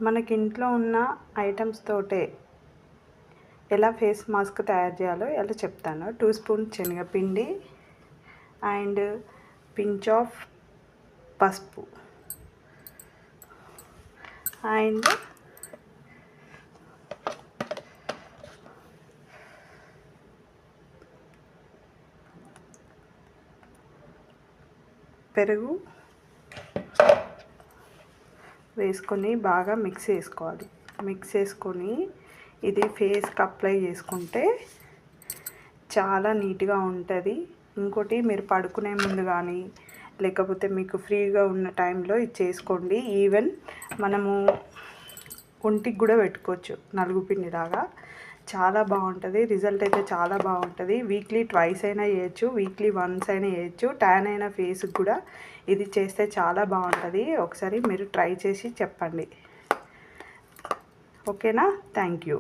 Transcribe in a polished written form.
మనకి ఇంట్లో ఉన్న ఐటమ్స్ తోటే ఎలా ఫేస్ మాస్క్ తయారు చేయాలో ఎలా చెప్తాను. 2 స్పూన్ శనగపిండి అండ్ పించ్ ఆఫ్ పసుపు అండ్ పెరుగు వేసుకొని బాగా మిక్స్ చేసుకోవాలి. మిక్స్ చేసుకొని ఇది ఫేస్కి అప్లై చేసుకుంటే చాలా నీట్గా ఉంటుంది. ఇంకోటి మీరు పడుకునే ముందు కానీ లేకపోతే మీకు ఫ్రీగా ఉన్న టైంలో ఇది చేసుకోండి. ఈవెన్ మనము ఒంటికి కూడా పెట్టుకోవచ్చు నలుగు పిండిలాగా. చాలా బాగుంటుంది. రిజల్ట్ అయితే చాలా బాగుంటుంది. వీక్లీ ట్వైస్ అయినా చేయొచ్చు, వీక్లీ వన్స్ అయినా చేయొచ్చు. ట్యాన్ అయిన ఫేస్కి కూడా ఇది చేస్తే చాలా బాగుంటుంది. ఒకసారి మీరు ట్రై చేసి చెప్పండి. ఓకేనా? Thank you.